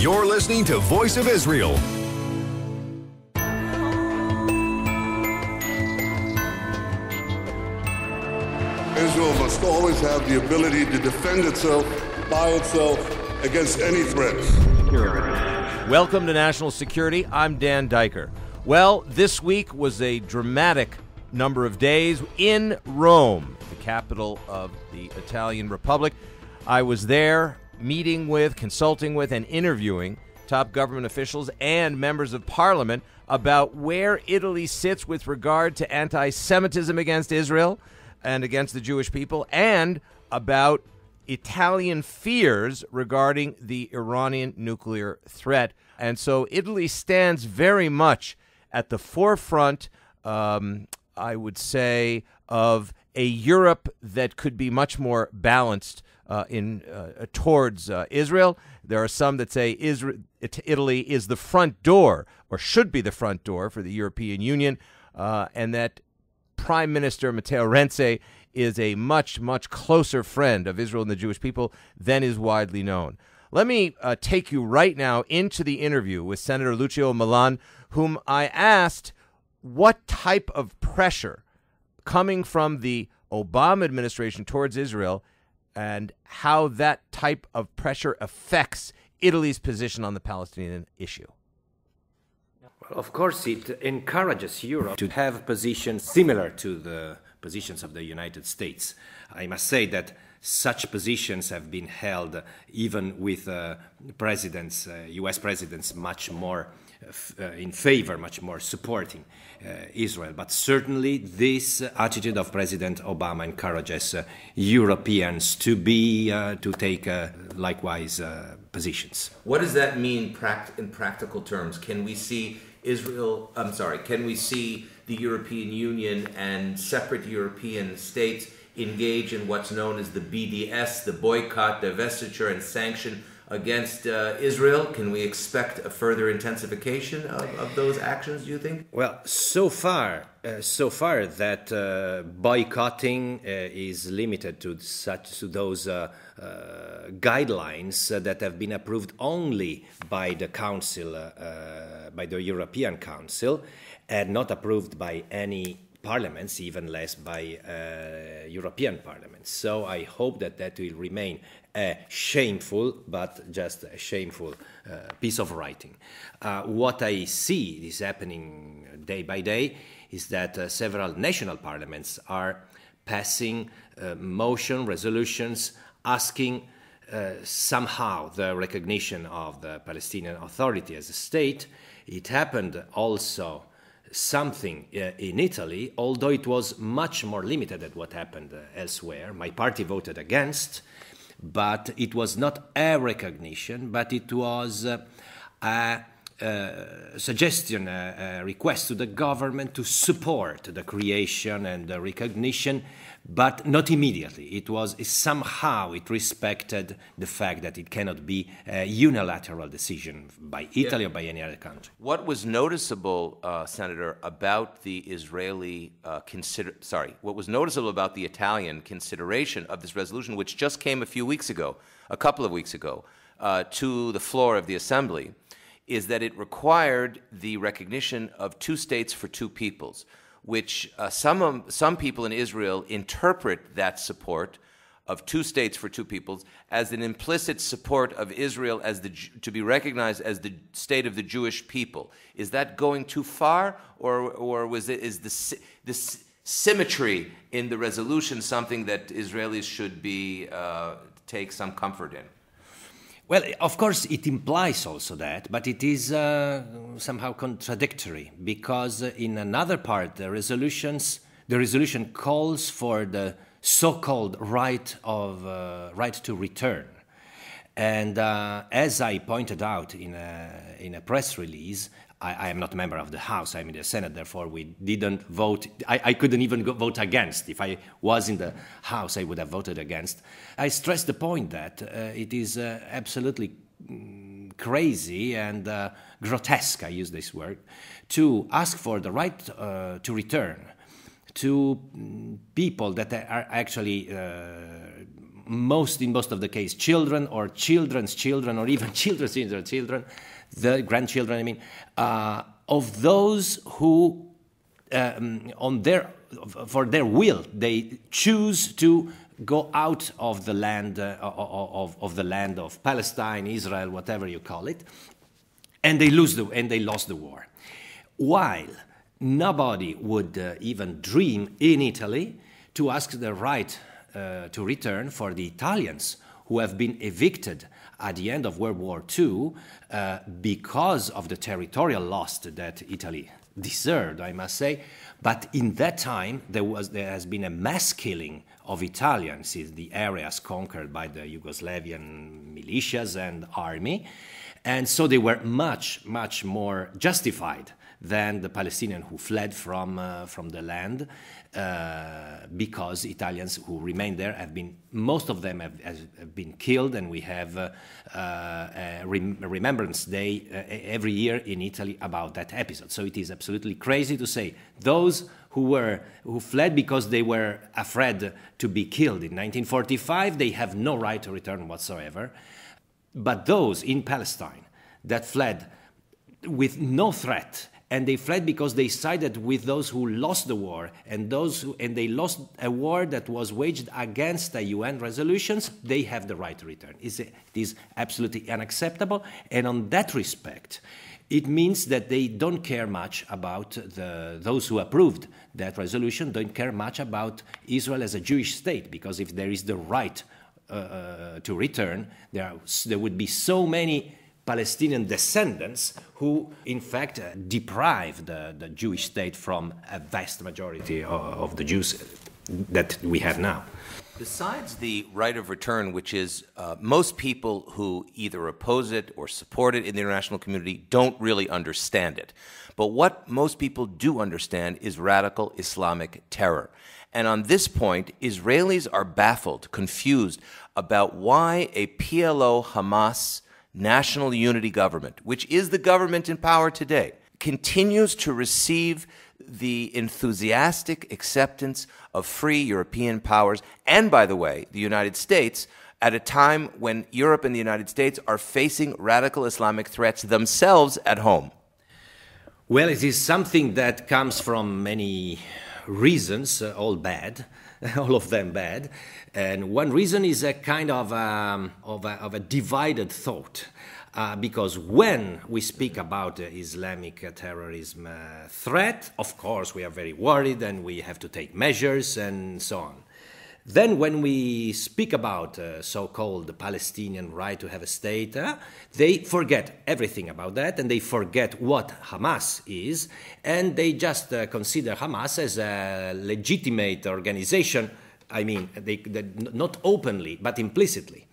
You're listening to Voice of Israel. Israel must always have the ability to defend itself by itself against any threats. Welcome to National Security. I'm Dan Diker. Well, this week was a dramatic number of days in Rome, the capital of the Italian Republic. I was there meeting with, consulting with, and interviewing top government officials and members of parliament about where Italy sits with regard to anti-Semitism against Israel and against the Jewish people, and about Italian fears regarding the Iranian nuclear threat. And so Italy stands very much at the forefront, I would say, of a Europe that could be much more balanced towards Israel. There are some that say Italy is the front door, or should be the front door, for the European Union, and that Prime Minister Matteo Rense is a much, much closer friend of Israel and the Jewish people than is widely known. Let me take you right now into the interview with Senator Lucio Malan, whom I asked what type of pressure coming from the Obama administration towards Israel and how that type of pressure affects Italy's position on the Palestinian issue. Well, of course, it encourages Europe to have positions similar to the positions of the United States. I must say that such positions have been held even with presidents, U.S. presidents, much more in favor, much more supporting Israel. But certainly this attitude of President Obama encourages Europeans to take likewise positions. What does that mean in practical terms? Can we see can we see the European Union and separate European states engage in what's known as the BDS, the boycott, divestiture, and sanction against Israel? Can we expect a further intensification of those actions, do you think? Well, so far that boycotting is limited to those guidelines that have been approved only by the Council, by the European Council, and not approved by any parliaments, even less by European parliaments. So I hope that will remain a shameful, but just a shameful piece of writing. What I see is happening day by day is that several national parliaments are passing resolutions asking somehow the recognition of the Palestinian Authority as a state. It happened also something in Italy, although it was much more limited than what happened elsewhere. My party voted against, but it was not a recognition, but it was a suggestion, a request to the government to support the creation and the recognition, but not immediately. It respected the fact that it cannot be a unilateral decision by Italy or by any other country. What was noticeable, Senator, about the what was noticeable about the Italian consideration of this resolution, which just came a couple of weeks ago, to the floor of the Assembly, is that it required the recognition of two states for two peoples, which some people in Israel interpret that support of two states for two peoples as an implicit support of Israel to be recognized as the state of the Jewish people. Is that going too far, or is the symmetry in the resolution something that Israelis should take some comfort in? Well, of course, it implies also that, but it is somehow contradictory, because in another part, the resolution calls for the so-called right to return, and as I pointed out in a press release, I am not a member of the House, I'm in the Senate, therefore we didn't vote. I couldn't even vote against. If I was in the House, I would have voted against. I stressed the point that it is absolutely crazy and grotesque, I use this word, to ask for the right to return to people that are actually in most of the case, children or children's children or even children's children, the grandchildren, I mean, of those who, for their will, they choose to go out of the land of Palestine, Israel, whatever you call it, and they lost the war. While nobody would even dream in Italy to ask the right to return for the Italians who have been evicted at the end of World War II because of the territorial loss that Italy deserved, I must say. But in that time, there has been a mass killing of Italians in the areas conquered by the Yugoslavian militias and army. And so they were much, much more justified than the Palestinians who fled from the land, because Italians who remained there have been, most of them have been killed, and we have a Remembrance Day every year in Italy about that episode. So it is absolutely crazy to say those who fled because they were afraid to be killed in 1945, they have no right to return whatsoever. But those in Palestine that fled with no threat, and they fled because they sided with those who lost the war, and they lost a war that was waged against the UN resolutions, they have the right to return. It is absolutely unacceptable, and on that respect, it means that they don't care much about those who approved that resolution, don't care much about Israel as a Jewish state, because if there is the right to return, there would be so many Palestinian descendants who, in fact, deprive the Jewish state from a vast majority of the Jews that we have now. Besides the right of return, which is most people who either oppose it or support it in the international community don't really understand it. But what most people do understand is radical Islamic terror. And on this point, Israelis are baffled, confused about why a PLO-Hamas national unity government, which is the government in power today, continues to receive the enthusiastic acceptance of free European powers, and, by the way, the United States, at a time when Europe and the United States are facing radical Islamic threats themselves at home. Well, it is something that comes from many reasons, all bad, all of them bad. And one reason is a kind of a divided thought. Because when we speak about the Islamic terrorism threat, of course we are very worried and we have to take measures and so on. Then when we speak about so-called Palestinian right to have a state, they forget everything about that, and they forget what Hamas is, and they just consider Hamas as a legitimate organization. I mean, they not openly, but implicitly.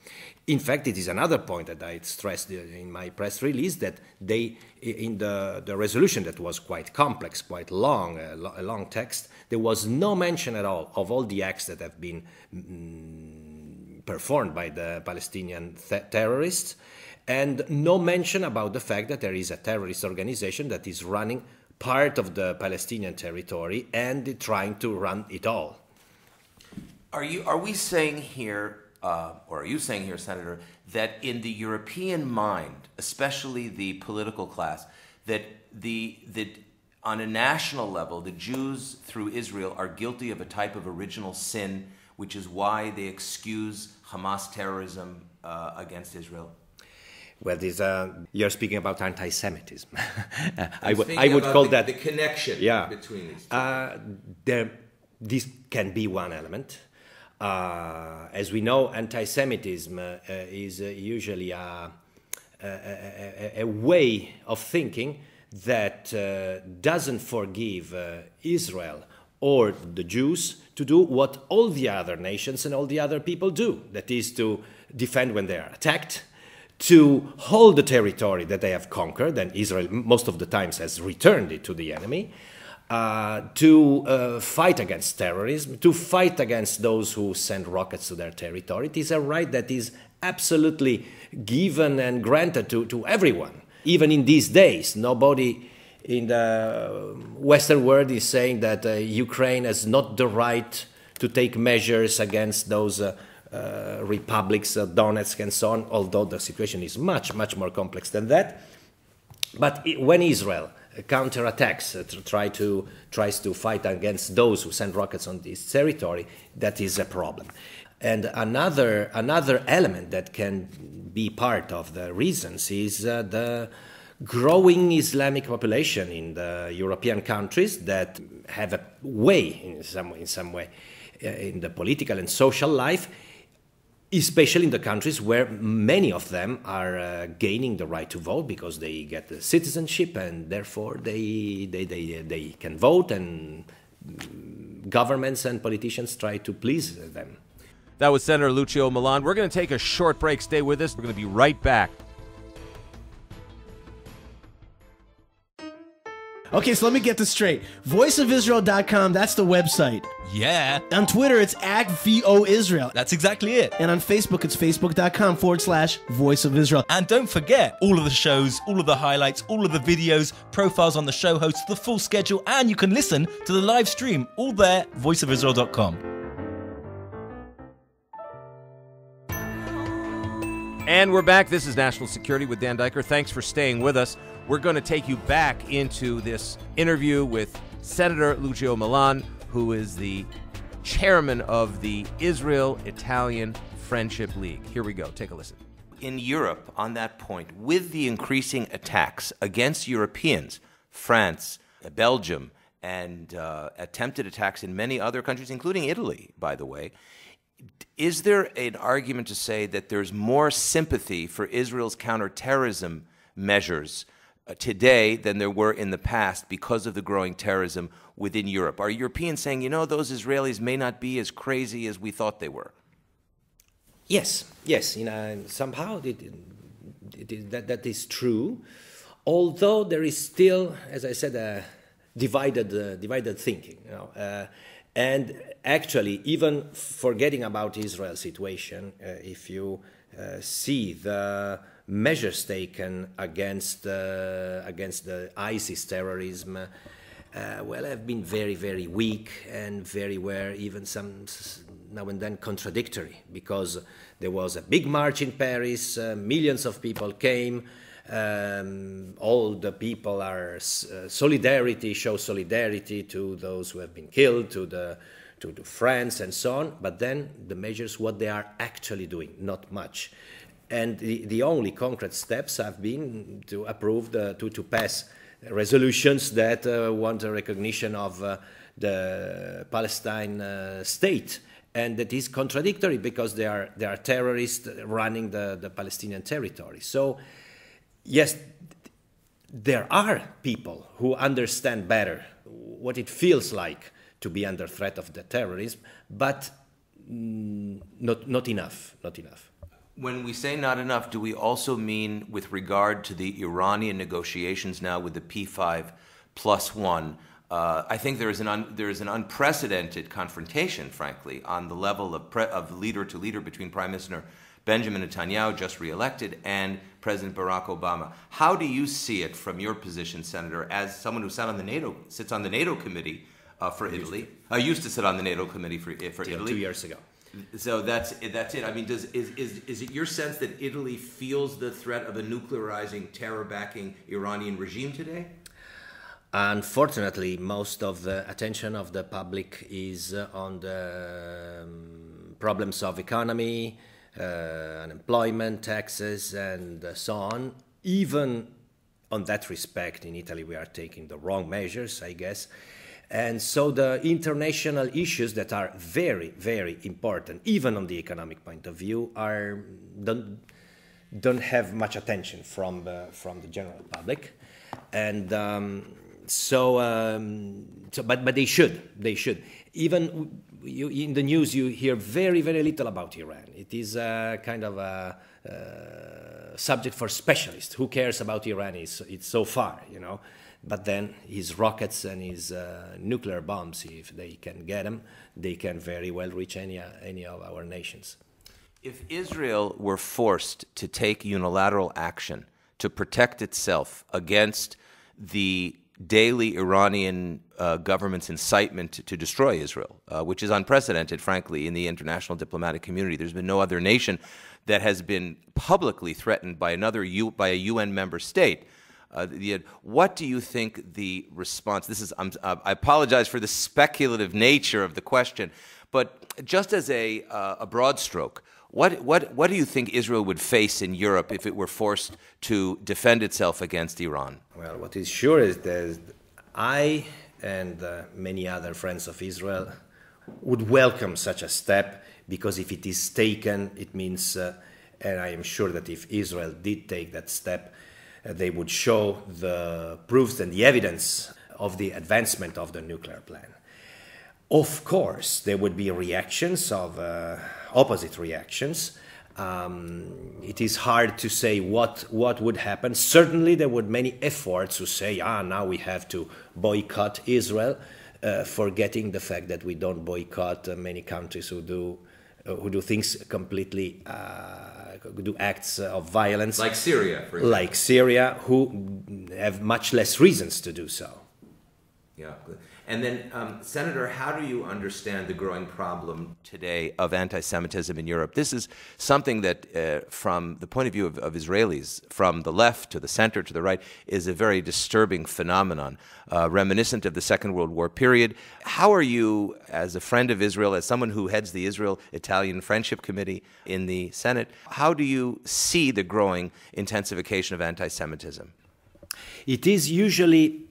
In fact, it is another point that I stressed in my press release, that they, in the resolution that was quite complex, quite long, a long text, there was no mention at all of all the acts that have been performed by the Palestinian terrorists, and no mention about the fact that there is a terrorist organization that is running part of the Palestinian territory and trying to run it all. Are we saying here, or are you saying here, Senator, that in the European mind, especially the political class, that on a national level, the Jews through Israel are guilty of a type of original sin, which is why they excuse Hamas terrorism against Israel? Well, you're speaking about anti-Semitism. I would call that the connection between these two. This can be one element. As we know, anti-Semitism is usually a way of thinking that doesn't forgive Israel or the Jews to do what all the other nations and all the other people do. That is to defend when they are attacked, to hold the territory that they have conquered, and Israel most of the times has returned it to the enemy, to fight against terrorism, to fight against those who send rockets to their territory. It is a right that is absolutely given and granted to everyone. Even in these days, nobody in the Western world is saying that Ukraine has not the right to take measures against those republics, Donetsk and so on, although the situation is much, much more complex than that. But when Israel counterattacks, tries to fight against those who send rockets on this territory, that is a problem. And another element that can be part of the reasons is the growing Islamic population in the European countries that have a way, in some way, in the political and social life, especially in the countries where many of them are gaining the right to vote because they get the citizenship and therefore they can vote, and governments and politicians try to please them. That was Senator Lucio Malan. We're going to take a short break. Stay with us. We're going to be right back. Okay, so let me get this straight. Voiceofisrael.com, that's the website. Yeah. On Twitter, it's @VOIsrael. That's exactly it. And on Facebook, it's facebook.com/Voice of Israel. And don't forget, all of the shows, all of the highlights, all of the videos, profiles on the show hosts, the full schedule, and you can listen to the live stream, all there, voiceofisrael.com. And we're back. This is National Security with Dan Diker. Thanks for staying with us. We're going to take you back into this interview with Senator Lucio Malan, who is the chairman of the Israel-Italian Friendship League. Here we go. Take a listen. In Europe, on that point, with the increasing attacks against Europeans, France, Belgium, and attempted attacks in many other countries, including Italy, by the way, is there an argument to say that there's more sympathy for Israel's counterterrorism measures today than there were in the past because of the growing terrorism within Europe? Are Europeans saying, you know, those Israelis may not be as crazy as we thought they were? Yes. Somehow that is true, although there is still, as I said, divided thinking. And actually, even forgetting about Israel's situation, if you see the measures taken against the ISIS terrorism, have been very, very weak and even some now and then contradictory, because there was a big march in Paris, millions of people came. All the people are show solidarity to those who have been killed, to France and so on. But then the measures, what they are actually doing, not much. And the only concrete steps have been to approve to pass resolutions that want a recognition of the Palestine state. And that is contradictory because they are terrorists running the Palestinian territory. So yes, there are people who understand better what it feels like to be under threat of the terrorism, but not enough. When we say not enough, do we also mean with regard to the Iranian negotiations now with the P5+1? I think there is an unprecedented confrontation, frankly, on the level of leader to leader between Prime Minister Benjamin Netanyahu, just reelected, and President Barack Obama. How do you see it from your position, Senator, as someone who sits on the NATO committee for Italy? I used to sit on the NATO committee for Italy 2 years ago. So that's it. I mean, is it your sense that Italy feels the threat of a nuclearizing, terror-backing Iranian regime today? Unfortunately, most of the attention of the public is on the problems of economy, unemployment, taxes, and so on. Even on that respect, in Italy, we are taking the wrong measures, I guess. And so the international issues that are very, very important, even on the economic point of view, don't have much attention from the general public. And but they should. Even in the news, you hear very, very little about Iran. It is kind of a subject for specialists. Who cares about Iran? It's so far, But then his rockets and his nuclear bombs, if they can get them, they can very well reach any of our nations. If Israel were forced to take unilateral action to protect itself against the daily Iranian government's incitement to destroy Israel, which is unprecedented, frankly, in the international diplomatic community. There's been no other nation that has been publicly threatened by by a UN member state. What do you think the response? This is I apologize for the speculative nature of the question, but just as a broad stroke, what do you think Israel would face in Europe if it were forced to defend itself against Iran? Well, what is sure is that I and many other friends of Israel would welcome such a step, because if it is taken, it means, and I am sure that if Israel did take that step, they would show the proofs and the evidence of the advancement of the nuclear plan. Of course, there would be reactions of opposite reactions. It is hard to say what would happen. Certainly, there would be many efforts to say, now we have to boycott Israel, forgetting the fact that we don't boycott many countries who do things completely, do acts of violence. Like Syria, for example. Like Syria, who have much less reasons to do so. Yeah. And then, Senator, how do you understand the growing problem today of anti-Semitism in Europe? This is something that, from the point of view of Israelis, from the left to the center to the right, is a very disturbing phenomenon, reminiscent of the Second World War period. How are you, as a friend of Israel, as someone who heads the Israel-Italian Friendship Committee in the Senate, how do you see the growing intensification of anti-Semitism? It is usually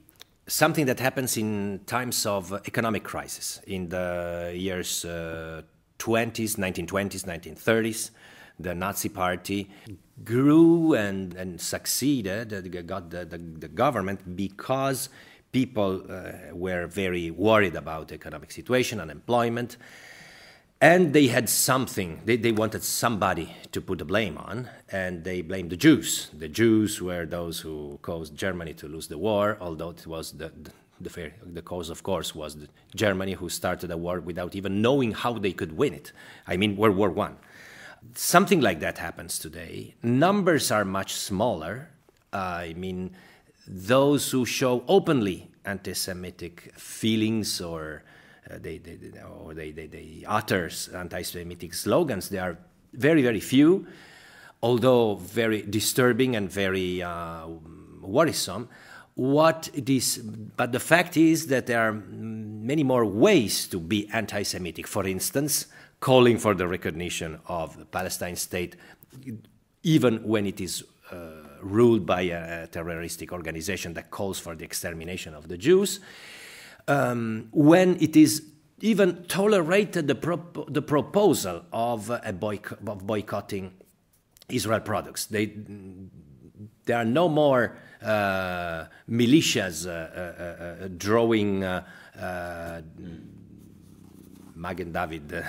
something that happens in times of economic crisis. In the years 1920s, 1930s, the Nazi Party grew and succeeded, got the government, because people were very worried about the economic situation, unemployment, and they had something, they wanted somebody to put the blame on, and they blamed the Jews. The Jews were those who caused Germany to lose the war, although it was the cause, of course, was Germany, who started a war without even knowing how they could win it. I mean, World War I. Something like that happens today. Numbers are much smaller. I mean, those who show openly anti-Semitic feelings or they utter anti-Semitic slogans, they are very, very few, although very disturbing and very worrisome. But the fact is that there are many more ways to be anti-Semitic. For instance, calling for the recognition of the Palestine state, even when it is ruled by a terroristic organization that calls for the extermination of the Jews. When it is even tolerated the proposal of boycotting Israel products. There are no more militias drawing Magen David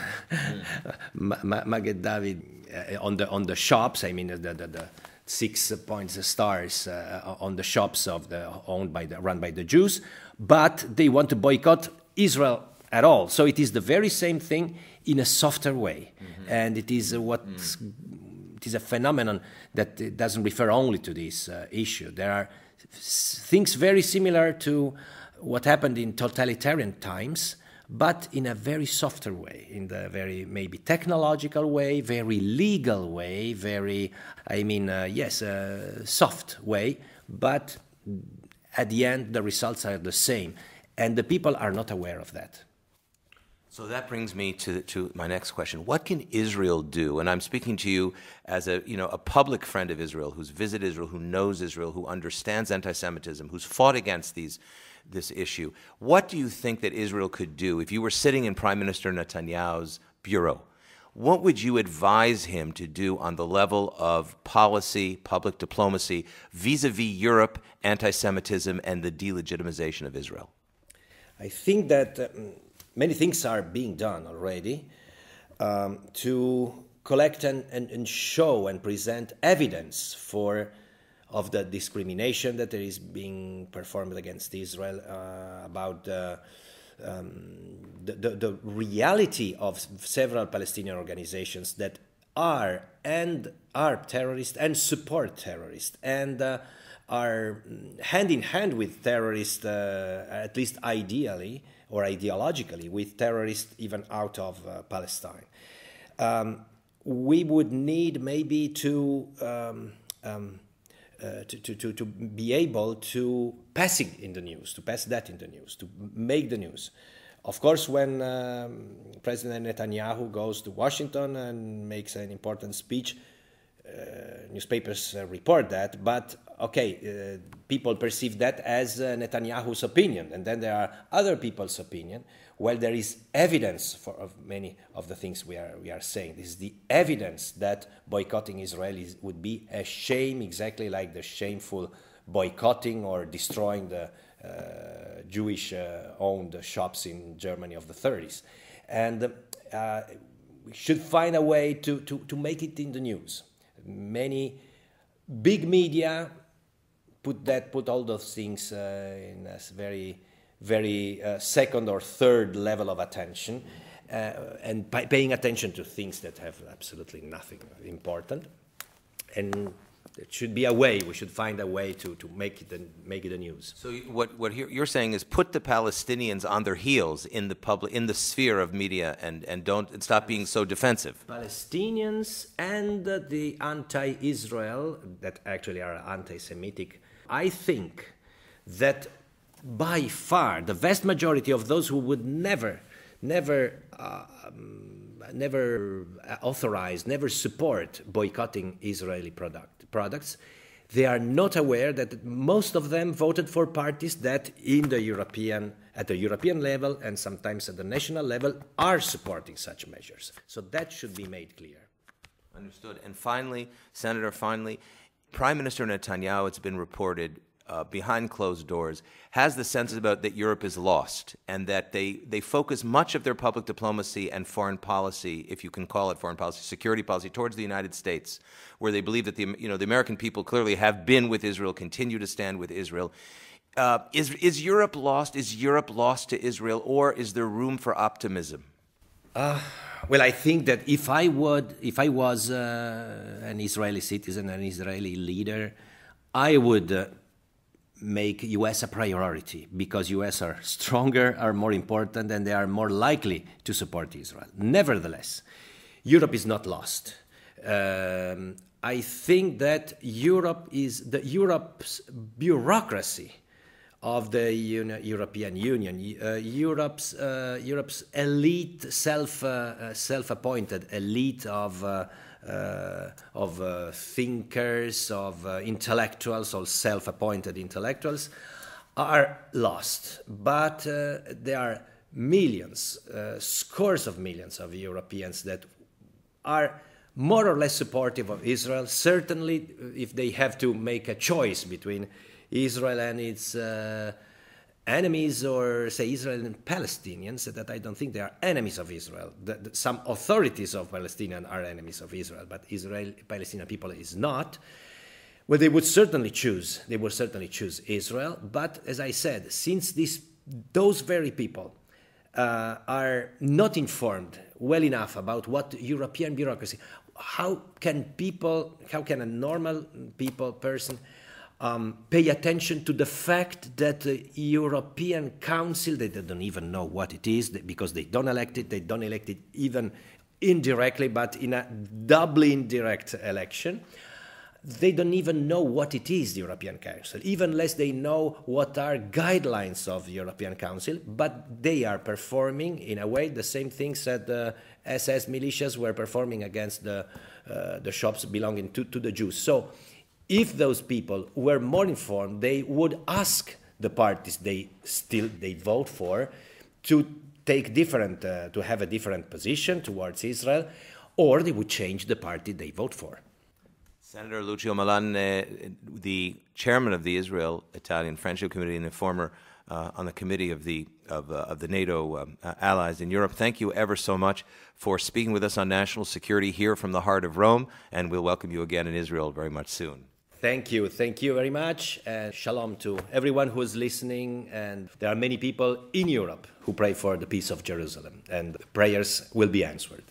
on the shops. I mean the 6 points stars on the shops run by the Jews, but they want to boycott Israel at all. So it is the very same thing in a softer way, and it is it is a phenomenon that doesn't refer only to this issue. There are things very similar to what happened in totalitarian times, but in a very softer way, in the very maybe technological way, very legal way, very, soft way, but at the end the results are the same, and the people are not aware of that. So that brings me to my next question. What can Israel do? And I'm speaking to you as a public friend of Israel, who's visited Israel, who knows Israel, who understands anti-Semitism, who's fought against this issue. What do you think that Israel could do if you were sitting in Prime Minister Netanyahu's bureau? What would you advise him to do on the level of policy, public diplomacy, vis-a-vis Europe, anti-Semitism, and the delegitimization of Israel? I think that many things are being done already to collect and show and present evidence of the discrimination that there is being performed against Israel, about the reality of several Palestinian organizations that are terrorists and support terrorists and are hand in hand with terrorists, at least ideally or ideologically, with terrorists even out of Palestine. We would need maybe to be able to pass that in the news, to make the news. Of course, when President Netanyahu goes to Washington and makes an important speech, newspapers report that, but people perceive that as Netanyahu's opinion, and then there are other people's opinion. Well, there is evidence of many of the things we are saying. This is the evidence that boycotting Israelis would be a shame, exactly like the shameful boycotting or destroying the Jewish-owned shops in Germany of the 30s. And we should find a way to make it in the news. Many big media put all those things in a very second or third level of attention, and paying attention to things that have absolutely nothing important. And there should be a way. We should find a way to make it a news. So what you're saying is put the Palestinians on their heels in the sphere of media, and stop being so defensive. Palestinians and the anti-Israel that actually are anti-Semitic. I think that by far the vast majority of those who would never authorize, never support boycotting Israeli products, they are not aware that most of them voted for parties that at the European level and sometimes at the national level are supporting such measures. So that should be made clear. Understood. And finally, Senator, Prime Minister Netanyahu, it's been reported behind closed doors, has the sense that Europe is lost, and that they focus much of their public diplomacy and foreign policy, if you can call it foreign policy, security policy, towards the United States, where they believe that the American people clearly have been with Israel, continue to stand with Israel. Is Europe lost? Is Europe lost to Israel, or is there room for optimism? Well, I think that if I was an Israeli citizen, an Israeli leader, I would make U.S. a priority, because U.S. are stronger, are more important, and they are more likely to support Israel. Nevertheless, Europe is not lost. I think that Europe's bureaucracy of the European Union, Europe's elite, self-appointed elite of thinkers, of intellectuals, or self-appointed intellectuals, are lost. But there are millions, scores of millions of Europeans that are more or less supportive of Israel. Certainly, if they have to make a choice between Israel and its enemies, or say Israel and Palestinians, that I don't think they are enemies of Israel. Some authorities of Palestinian are enemies of Israel, but Israeli-Palestinian people is not. Well, they would certainly choose Israel. But as I said, since those very people are not informed well enough about what European bureaucracy, how can a normal person pay attention to the fact that the European Council, they don't even know what it is, because they don't elect it even indirectly, but in a doubly indirect election. They don't even know what it is, the European Council, even less they know what are guidelines of the European Council, but they are performing, in a way, the same things that the SS militias were performing against the shops belonging to the Jews. So if those people were more informed, they would ask the parties they vote for to have a different position towards Israel, or they would change the party they vote for. Senator Lucio Malan, the chairman of the Israel-Italian Friendship Committee and a former on the committee of the NATO allies in Europe, thank you ever so much for speaking with us on national security here from the heart of Rome, and we'll welcome you again in Israel very much soon. Thank you very much, and shalom to everyone who is listening. And there are many people in Europe who pray for the peace of Jerusalem, and prayers will be answered.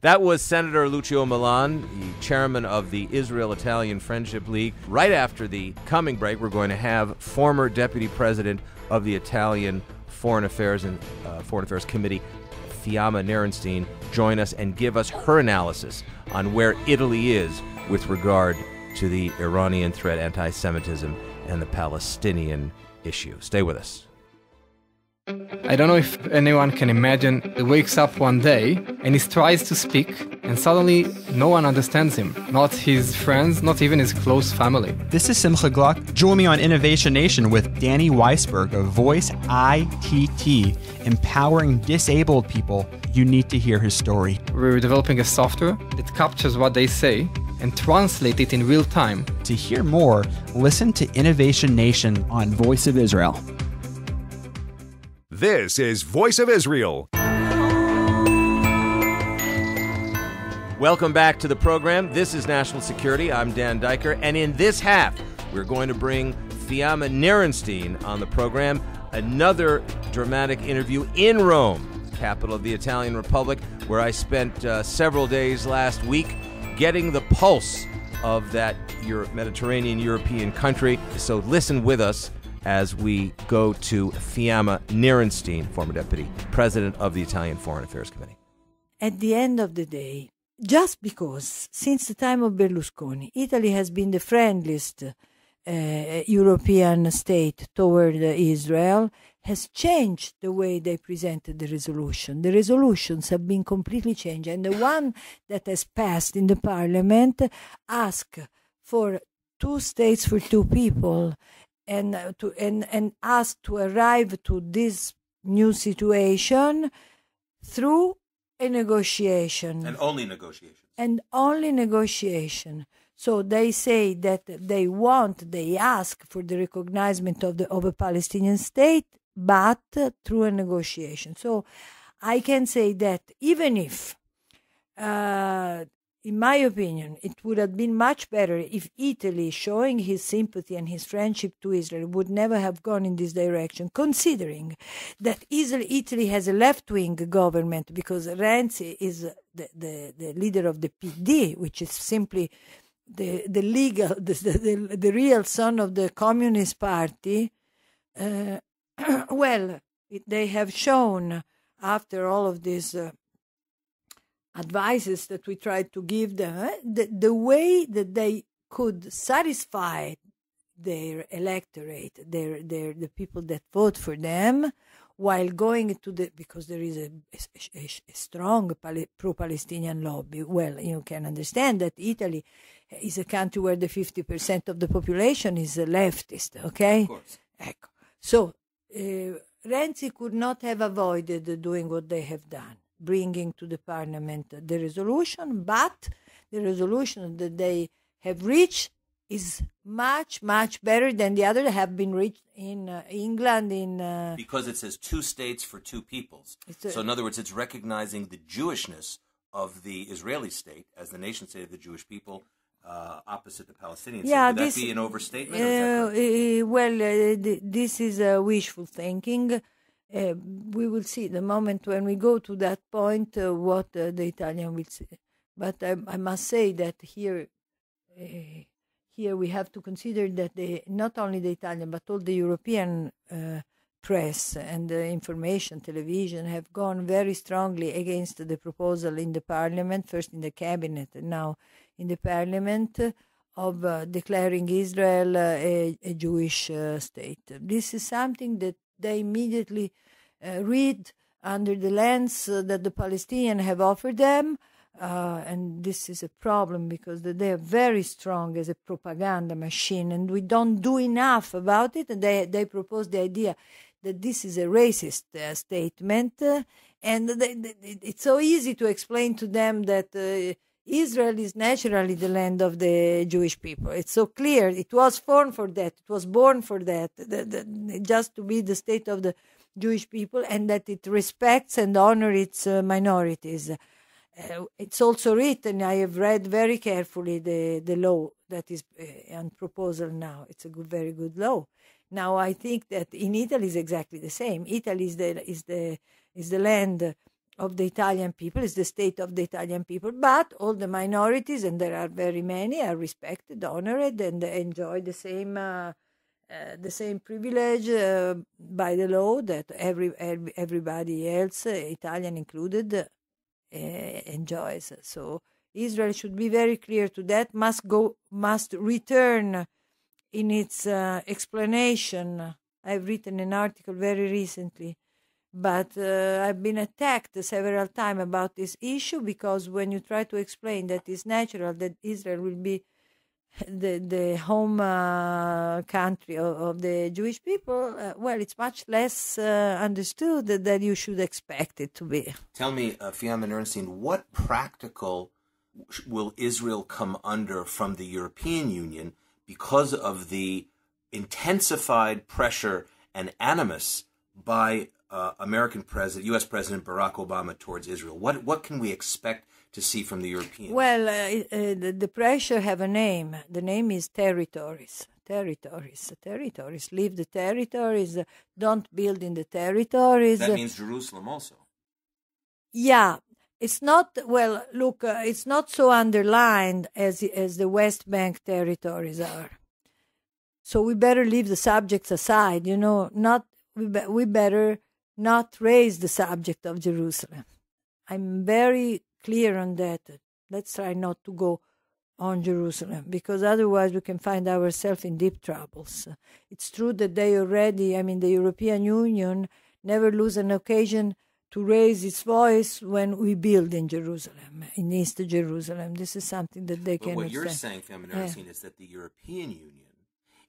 That was Senator Lucio Malan, the chairman of the Israel-Italian Friendship League. Right after the coming break, we're going to have former deputy president of the Italian Foreign Affairs Committee, Fiamma Nirenstein, join us and give us her analysis on where Italy is with regard to the Iranian threat, anti-Semitism, and the Palestinian issue. Stay with us. I don't know if anyone can imagine he wakes up one day and he tries to speak and suddenly no one understands him. Not his friends, not even his close family. This is Simcha Glock. Join me on Innovation Nation with Danny Weisberg of Voice ITT, empowering disabled people. You need to hear his story. We're developing a software that captures what they say and translate it in real time. To hear more, listen to Innovation Nation on Voice of Israel. This is Voice of Israel. Welcome back to the program. This is National Security. I'm Dan Diker. And in this half, we're going to bring Fiamma Nirenstein on the program. Another dramatic interview in Rome, capital of the Italian Republic, where I spent several days last week getting the pulse of that Mediterranean European country. So listen with us as we go to Fiamma Nirenstein, former deputy president of the Italian Foreign Affairs Committee. At the end of the day, just because since the time of Berlusconi, Italy has been the friendliest European state toward Israel, has changed the way they presented the resolution. The resolutions have been completely changed, and the one that has passed in the parliament asks for 2 states for 2 people, and ask to arrive to this new situation through a negotiation. And only negotiations. And only negotiation. So they say that they ask for the recognition of a Palestinian state, but through a negotiation. So I can say that even if, in my opinion, it would have been much better if Italy, showing his sympathy and his friendship to Israel, would never have gone in this direction, considering that Italy has a left-wing government, because Rense is the leader of the PD, which is simply the real son of the Communist Party. They have shown, after all of this advices that we tried to give them, the way that they could satisfy their electorate, the people that vote for them, while going to because there is a strong pro-Palestinian lobby. Well, you can understand that Italy is a country where the 50% of the population is leftist, okay? Of course. Ecco. So Renzi could not have avoided doing what they have done, bringing to the parliament the resolution, but the resolution that they have reached is much, much better than the other that have been reached in England. Because it says 2 states for 2 peoples. So in other words, it's recognizing the Jewishness of the Israeli state as the nation state of the Jewish people, opposite the Palestinian state. Would that be an overstatement? This is wishful thinking. We will see the moment when we go to that point what the Italian will say. But I must say that here we have to consider that not only the Italian but all the European press and information, television have gone very strongly against the proposal in the parliament, first in the cabinet and now in the parliament, of declaring Israel a Jewish state. This is something that they immediately read under the lens that the Palestinians have offered them, and this is a problem because they are very strong as a propaganda machine, and we don't do enough about it. And they propose the idea that this is a racist statement, and it's so easy to explain to them that Israel is naturally the land of the Jewish people. It's so clear. It was formed for that. It was born for that, just to be the state of the Jewish people, and that it respects and honors its minorities. It's also written, I have read very carefully the law that is on proposal now. It's a very good law. Now, I think that in Italy is exactly the same. Italy is the land of the Italian people, is the state of the Italian people, but all the minorities, and there are very many, are respected, honored, and enjoy the same privilege by the law that everybody else, Italian included, enjoys. So Israel should be very clear to that, must return in its explanation. I've written an article very recently, but I've been attacked several times about this issue, because when you try to explain that it's natural that Israel will be the home country of the Jewish people, well, it's much less understood that you should expect it to be. Tell me, Fiamma Nirenstein, what practical will Israel come under from the European Union because of the intensified pressure and animus by U.S. President Barack Obama towards Israel? What can we expect to see from the Europeans? Well, the pressure have a name. The name is territories. Territories. Leave the territories. Don't build in the territories. That means Jerusalem also. Yeah. It's not, well, look, it's not so underlined as the West Bank territories are. So we better leave the subjects aside, we better not raise the subject of Jerusalem. I'm very clear on that. Let's try not to go on Jerusalem, because otherwise we can find ourselves in deep troubles. It's true that they already, the European Union never lose an occasion to raise its voice when we build in Jerusalem, in East Jerusalem. This is something that they can. What you're saying, Fiamma Nirenstein, is that the European Union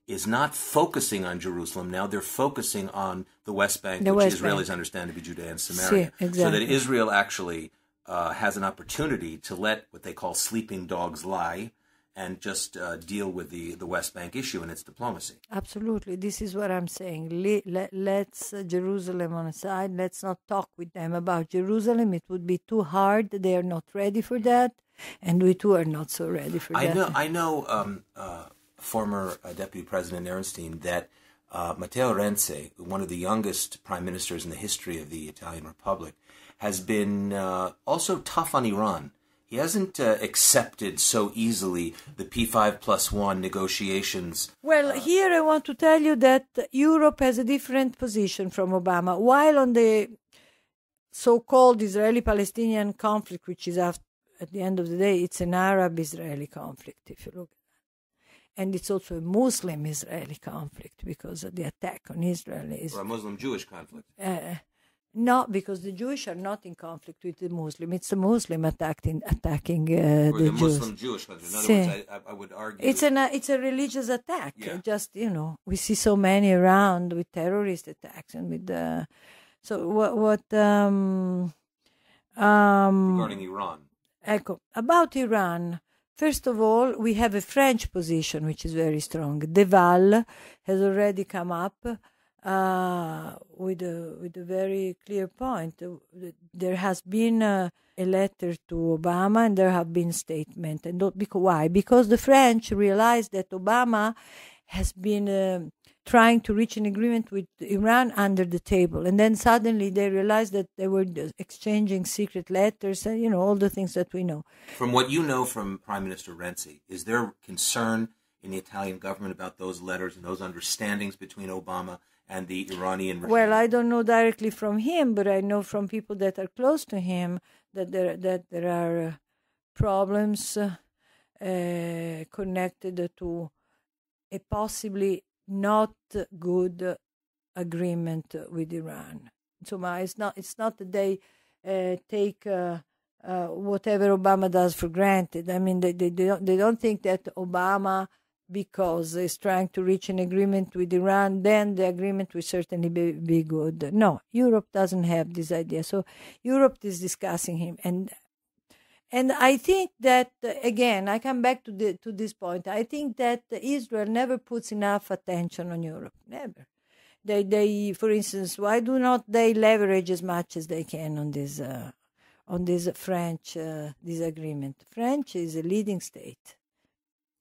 is not focusing on Jerusalem now; they're focusing on the West Bank, which Israelis understand to be Judea and Samaria. Exactly. So that Israel actually has an opportunity to let what they call sleeping dogs lie and just deal with the West Bank issue and its diplomacy. Absolutely. This is what I'm saying. Let's Jerusalem on the side. Let's not talk with them about Jerusalem. It would be too hard. They are not ready for that. And we too are not so ready for that. I know former Deputy President Nirenstein, that Matteo Rense, one of the youngest prime ministers in the history of the Italian Republic, has been also tough on Iran. He hasn't accepted so easily the P5+1 negotiations. Well, here I want to tell you that Europe has a different position from Obama. While on the so-called Israeli-Palestinian conflict, which is at the end of the day, it's an Arab-Israeli conflict, if you look at it. And it's also a Muslim-Israeli conflict, because of the attack on Israel is... Or a Muslim-Jewish conflict. No, because the Jewish are not in conflict with the Muslim. It's the Muslim attacking the Jews. Muslim-Jewish conflict. In other words, I would argue... It's a religious attack. Yeah. Just, we see so many around with terrorist attacks and with... regarding Iran. About Iran... First of all, we have a French position, which is very strong. Deval has already come up with a very clear point. There has been a letter to Obama, and there have been statements. And why? Because the French realized that Obama has been trying to reach an agreement with Iran under the table. And then suddenly they realized that they were exchanging secret letters and, all the things that we know. From what you know from Prime Minister Renzi, is there concern in the Italian government about those letters and those understandings between Obama and the Iranian regime? Well, I don't know directly from him, but I know from people that are close to him that there are problems connected to a possibly not good agreement with Iran. So it's not that they take whatever Obama does for granted. They don't think that Obama, because he's trying to reach an agreement with Iran, then the agreement will certainly be good. No, Europe doesn't have this idea. So Europe is discussing him, and I think that, again, I come back to this point. I think that Israel never puts enough attention on Europe. Never. They, for instance, why do not they leverage as much as they can on this French disagreement? France is a leading state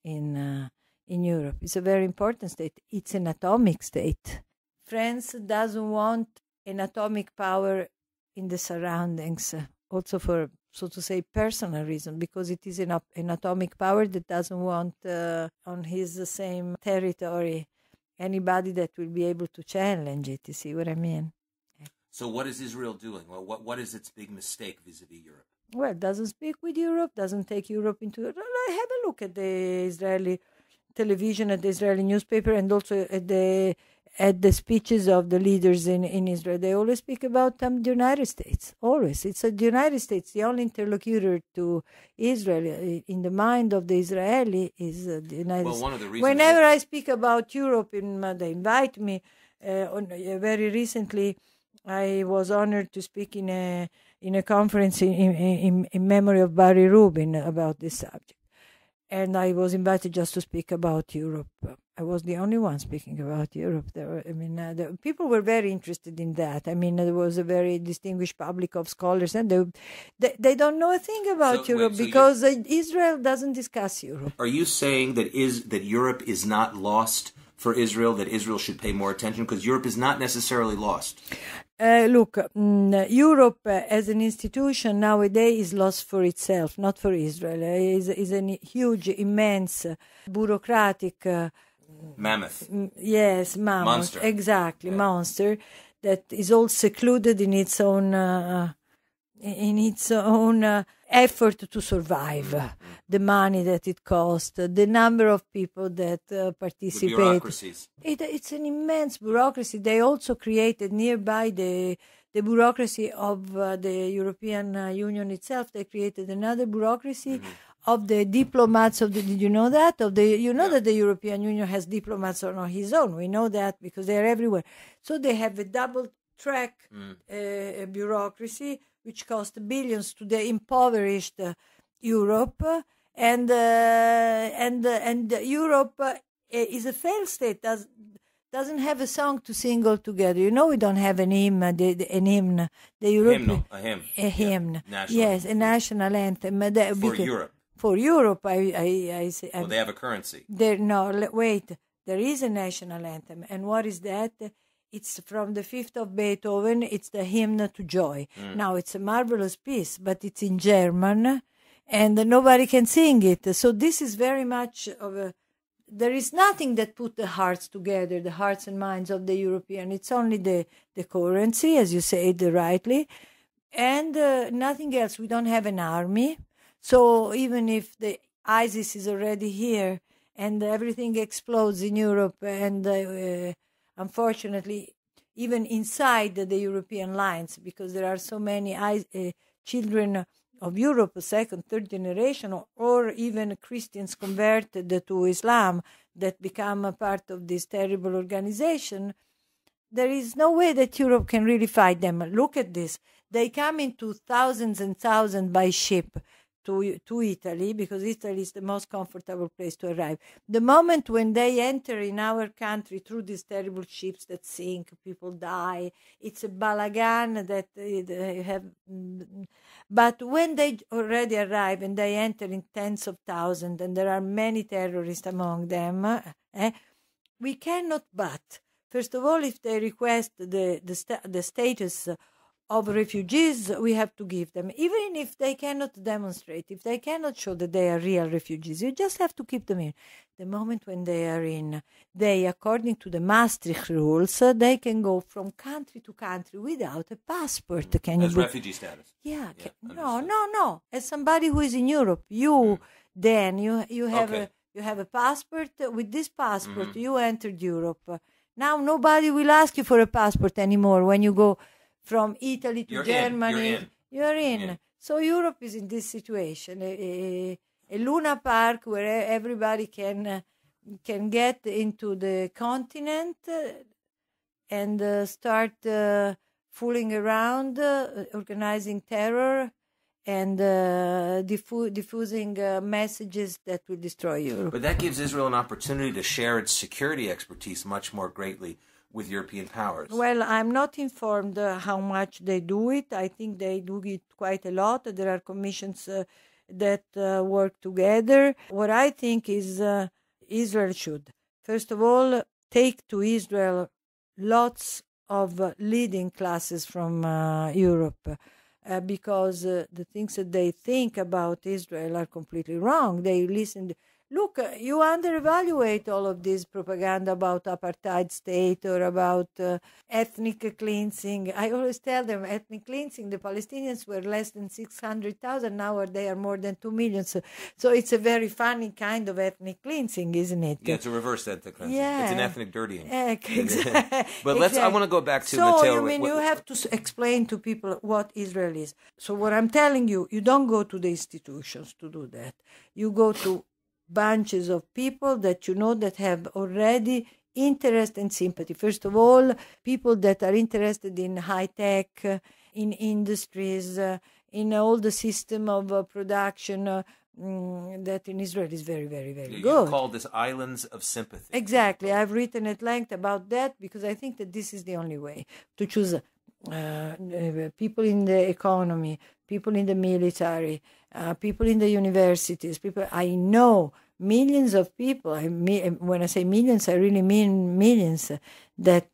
in Europe. It's a very important state. It's an atomic state. France doesn't want an atomic power in the surroundings, also for, so to say, personal reason, because it is an atomic power that doesn't want on his same territory anybody that will be able to challenge it. You see what I mean? So what is Israel doing? Well, what is its big mistake vis-a-vis Europe? Well, doesn't speak with Europe, doesn't take Europe into... Have a look at the Israeli television, at the Israeli newspaper, and also at the speeches of the leaders in Israel. They always speak about the United States, always. It's the United States, the only interlocutor to Israel in the mind of the Israeli is the United States. One of the reasons whenever I speak about Europe, they invite me. Very recently, I was honored to speak in a conference in memory of Barry Rubin about this subject. And I was invited just to speak about Europe. I was the only one speaking about Europe. The people were very interested in that. There was a very distinguished public of scholars, and they don't know a thing about Europe because Israel doesn't discuss Europe. Are you saying that Europe is not lost for Israel, that Israel should pay more attention? Because Europe is not necessarily lost. Look, Europe as an institution nowadays is lost for itself, not for Israel. It is a huge, immense, bureaucratic... mammoth. Yes, mammoth. Monster. Exactly, yeah. Monster that is all secluded in its own effort to survive. Mm-hmm. The money that it costs, the number of people that participate. The bureaucracies. It's an immense bureaucracy. They also created nearby the bureaucracy of the European Union itself. They created another bureaucracy of the diplomats of the. Did you know that? That the European Union has diplomats on his own. We know that because they are everywhere. So they have a double-track bureaucracy, which cost billions to the impoverished Europe, and Europe is a failed state. Doesn't have a song to sing all together. We don't have an hymn. The European a hymn. Yes, a national anthem for Europe. For Europe, I say. Well, they have a currency. Wait. There is a national anthem, and what is that? It's from the Fifth of Beethoven. It's the Hymn to Joy. Now, it's a marvelous piece, but it's in German, and nobody can sing it. So this is very much of a... There is nothing that put the hearts together, the hearts and minds of the European. It's only the currency, as you said rightly, and nothing else. We don't have an army. So even if the ISIS is already here and everything explodes in Europe and... unfortunately, even inside the European lines, because there are so many children of Europe, second, third generation, or even Christians converted to Islam that become a part of this terrible organization, there is no way that Europe can really fight them. Look at this. They come into thousands and thousands by ship to Italy, because Italy is the most comfortable place to arrive. The moment when they enter in our country through these terrible ships that sink, people die, it's a balagan that they have. But when they already arrive and they enter in tens of thousands, and there are many terrorists among them, we cannot but, first of all, if they request the status of refugees, we have to give them, even if they cannot demonstrate, if they cannot show that they are real refugees. You just have to keep them in. The moment when they are in, according to the Maastricht rules, they can go from country to country without a passport. As refugee status? Yeah. No. As somebody who is in Europe, you have a passport. With this passport, you entered Europe. Now nobody will ask you for a passport anymore when you go from Italy to Germany. You're in. So Europe is in this situation, a Luna Park where everybody can get into the continent and start fooling around, organizing terror, and diffusing messages that will destroy Europe. But that gives Israel an opportunity to share its security expertise much more greatly with European powers. Well, I'm not informed how much they do it. I think they do it quite a lot. There are commissions that work together. What I think is Israel should, first of all, take to Israel lots of leading classes from Europe. Because the things that they think about Israel are completely wrong. They listen. Look, you underevaluate all of this propaganda about apartheid state or about ethnic cleansing. I always tell them ethnic cleansing. The Palestinians were less than 600,000. Now they are more than 2 million. So it's a very funny kind of ethnic cleansing, isn't it? Yeah, it's a reverse ethnic cleansing. Yeah. It's an ethnic dirtying. Exactly. But I want to go back to Matteo. So, you have to explain to people what Israel is. So what I'm telling you, you don't go to the institutions to do that. You go to bunches of people that you know that have already interest and sympathy. First of all, people that are interested in high tech, in industries, in all the system of production that in Israel is very, very, very good. You call this islands of sympathy. Exactly. I've written at length about that because I think that this is the only way to choose people in the economy, people in the military, people in the universities, people. I know millions of people. When I say millions, I really mean millions that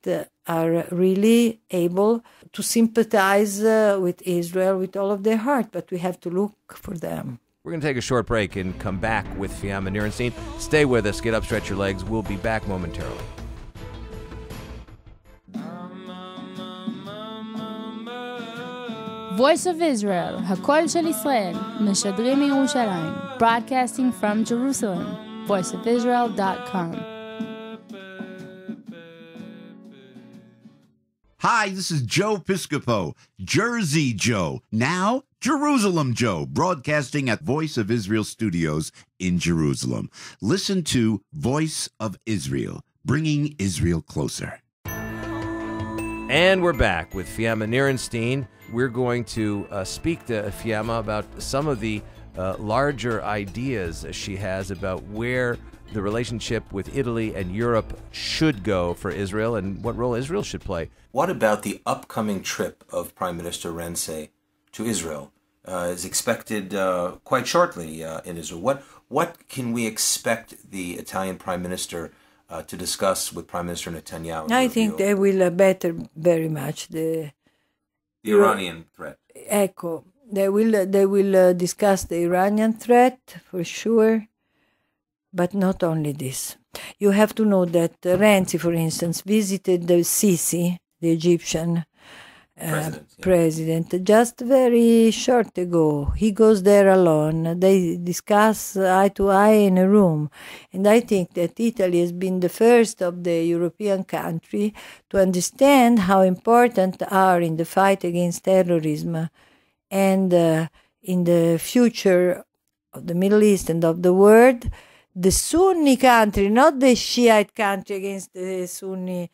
are really able to sympathize with Israel with all of their heart, but we have to look for them. We're going to take a short break and come back with Fiamma Nirenstein. Stay with us. Get up, stretch your legs. We'll be back momentarily. Voice of Israel, הקול של ישראל, משדרים מירושלים, broadcasting from Jerusalem, voiceofisrael.com. Hi, this is Joe Piscopo, Jersey Joe, now Jerusalem Joe, broadcasting at Voice of Israel Studios in Jerusalem. Listen to Voice of Israel, bringing Israel closer. And we're back with Fiamma Nirenstein. We're going to speak to Fiamma about some of the larger ideas she has about where the relationship with Italy and Europe should go for Israel and what role Israel should play. What about the upcoming trip of Prime Minister Rense to Israel? Is expected quite shortly in Israel. What can we expect the Italian Prime Minister to discuss with Prime Minister Netanyahu? I think they will better very much the Iranian threat. Ecco, they will discuss the Iranian threat for sure, but not only this. You have to know that Rense, for instance, visited the Sisi, the Egyptian president, just very short ago. He goes there alone. They discuss eye to eye in a room. And I think that Italy has been the first of the European country to understand how important are in the fight against terrorism and in the future of the Middle East and of the world, the Sunni country, not the Shiite country against the Sunni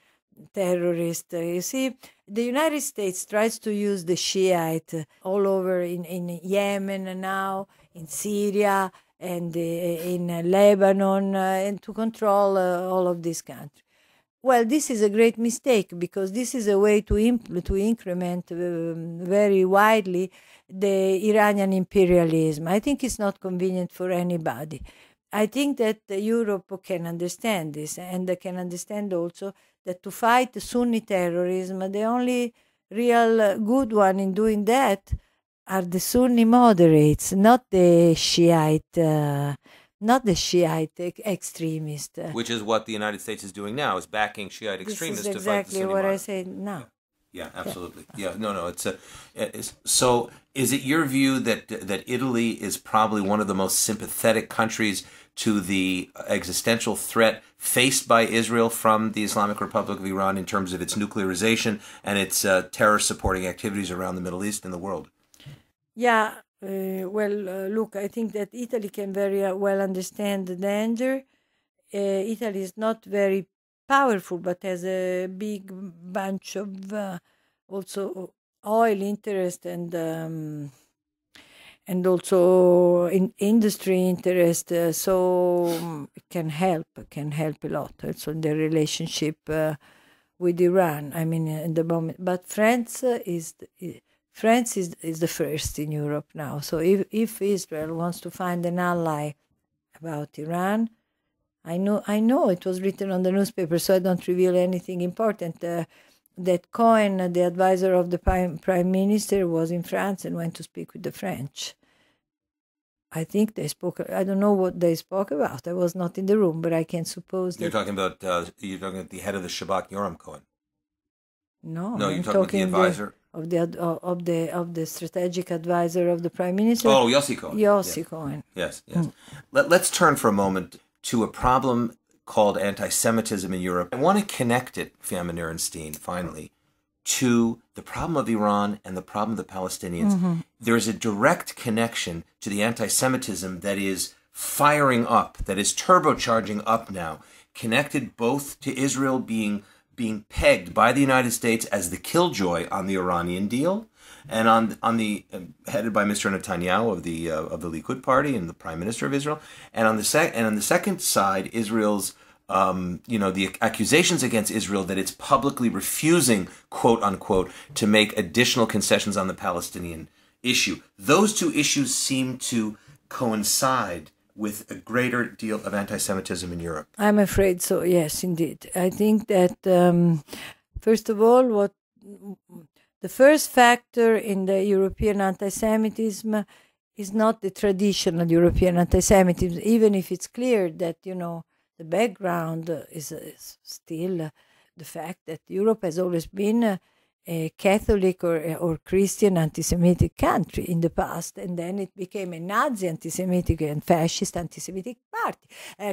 terrorist. You see, the United States tries to use the Shiite all over in Yemen now, in Syria, and in Lebanon, and to control all of these countries. Well, this is a great mistake because this is a way to increment very widely the Iranian imperialism. I think it's not convenient for anybody. I think that Europe can understand this, and they can understand also that to fight Sunni terrorism, the only real good one in doing that are the Sunni moderates, not the Shiite extremists. Which is what the United States is doing now, is backing Shiite extremists to fight the Sunni what moderates. I say now. Yeah, absolutely. Yeah, no. So is it your view that Italy is probably one of the most sympathetic countries to the existential threat faced by Israel from the Islamic Republic of Iran in terms of its nuclearization and its terror-supporting activities around the Middle East and the world? Yeah, look, I think that Italy can very well understand the danger. Italy is not very powerful, but has a big bunch of also oil interest and also in industry interest, so it can help a lot also in the relationship with Iran. I mean, at the moment, but France is the first in Europe now. So if Israel wants to find an ally about Iran, I know it was written on the newspaper, so I don't reveal anything important. that Cohen, the advisor of the prime minister, was in France and went to speak with the French. I think they spoke. I don't know what they spoke about. I was not in the room, but I can suppose. You're talking about the head of the Shabak, Yoram Cohen. No, you're talking about the advisor of the strategic advisor of the prime minister. Oh, Yossi Cohen. Yossi Cohen. Yes. Let's turn for a moment to a problem called anti-Semitism in Europe. I want to connect it, Fiamma Nirenstein, finally, to the problem of Iran and the problem of the Palestinians. Mm-hmm. There is a direct connection to the anti-Semitism that is firing up, that is turbocharging up now, connected both to Israel being pegged by the United States as the killjoy on the Iranian deal, and on the headed by Mr. Netanyahu of the Likud party and the Prime Minister of Israel, and on the second side, Israel's the accusations against Israel that it's publicly refusing, quote unquote, to make additional concessions on the Palestinian issue. Those two issues seem to coincide with a greater deal of anti-Semitism in Europe. I'm afraid so, yes, indeed. I think that, first of all, the first factor in the European anti-Semitism is not the traditional European anti-Semitism, even if it's clear that, the background is still the fact that Europe has always been a Catholic or Christian anti-Semitic country in the past, and then it became a Nazi anti-Semitic and fascist anti-Semitic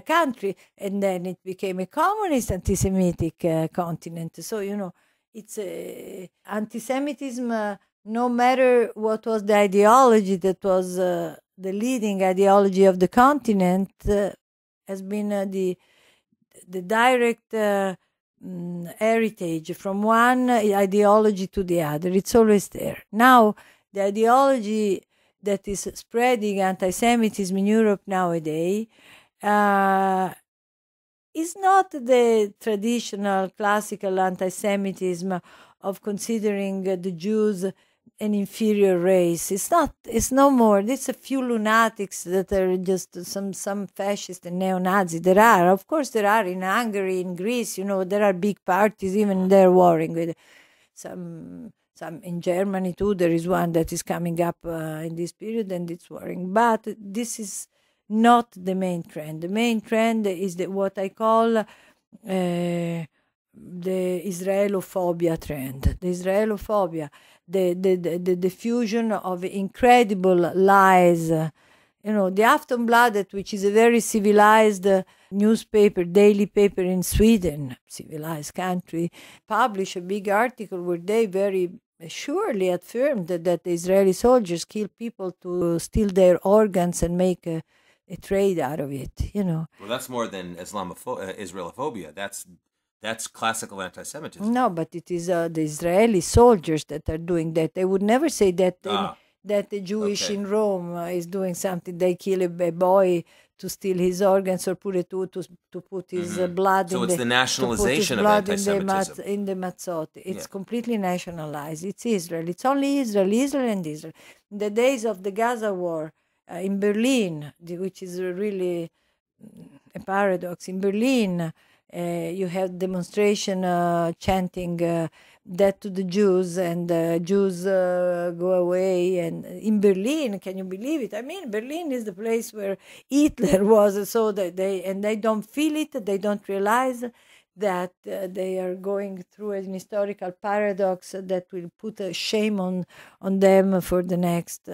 country, and then it became a communist anti-Semitic continent. So, it's anti-Semitism, no matter what was the ideology that was the leading ideology of the continent, has been the direct heritage from one ideology to the other. It's always there. Now, the ideology that is spreading anti-Semitism in Europe nowadays is not the traditional classical anti-Semitism of considering the Jews an inferior race. It's no more. It's a few lunatics that are just some fascist and neo-Nazi. There are in Hungary, in Greece, there are big parties, even they're warring with some in Germany too. There is one that is coming up in this period and it's warring. But this is not the main trend. The main trend is what I call the Israelophobia trend. The Israelophobia, the diffusion of incredible lies. The Aftonbladet, which is a very civilized newspaper, daily paper in Sweden, civilized country, published a big article where they very surely affirmed that the Israeli soldiers kill people to steal their organs and make a trade out of it. Well, that's more than Israelophobia. That's classical anti-Semitism. No, but it is the Israeli soldiers that are doing that. They would never say that that the Jewish in Rome is doing something. They kill a boy to steal his organs or put his blood so in it's the nationalization of anti-Semitism. in the mazzotti. It's completely nationalized. It's Israel. It's only Israel and Israel. In the days of the Gaza war in Berlin, which is really a paradox, in Berlin, you have demonstration chanting death to the Jews, and Jews go away. And in Berlin, can you believe it? I mean, Berlin is the place where Hitler was, so that they don't feel it, they don't realize that they are going through an historical paradox that will put a shame on them for the next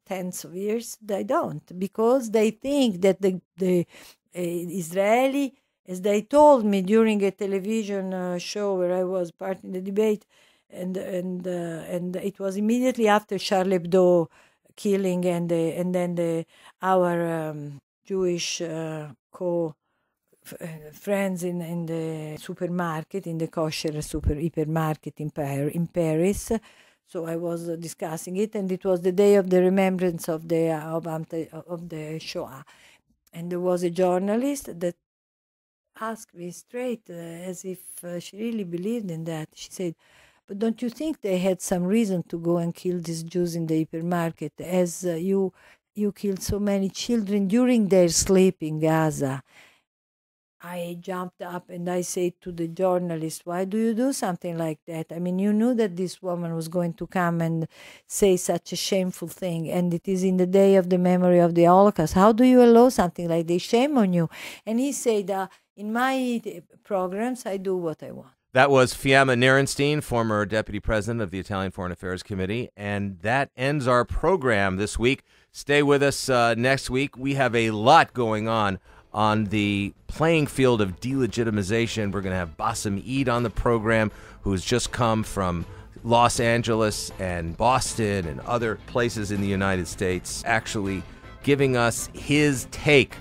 tens of years. They don't, because they think that the Israeli, as they told me during a television show where I was part in the debate, and it was immediately after Charlie Hebdo killing, and then our Jewish friends in the supermarket, in the kosher hypermarket in Paris. So I was discussing it, and it was the day of the remembrance of the Shoah, and there was a journalist that asked me straight, as if she really believed in that. She said, "But don't you think they had some reason to go and kill these Jews in the hypermarket, as you killed so many children during their sleep in Gaza?" I jumped up and I said to the journalist, why do you do something like that? I mean, you knew that this woman was going to come and say such a shameful thing, and it is in the day of the memory of the Holocaust. How do you allow something like this? Shame on you. And he said, in my programs, I do what I want. That was Fiamma Nirenstein, former deputy president of the Italian Foreign Affairs Committee. And that ends our program this week. Stay with us next week. We have a lot going on the playing field of delegitimization. We're going to have Bassem Eid on the program, who's just come from Los Angeles and Boston and other places in the United States, actually giving us his take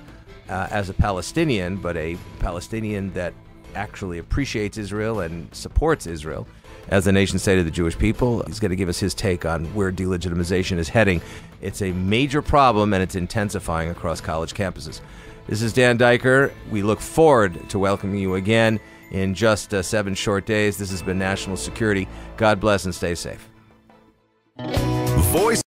as a Palestinian, but a Palestinian that actually appreciates Israel and supports Israel as the nation state of the Jewish people. He's going to give us his take on where delegitimization is heading. It's a major problem, and it's intensifying across college campuses. This is Dan Diker. We look forward to welcoming you again in just 7 short days. This has been National Security. God bless and stay safe. Voice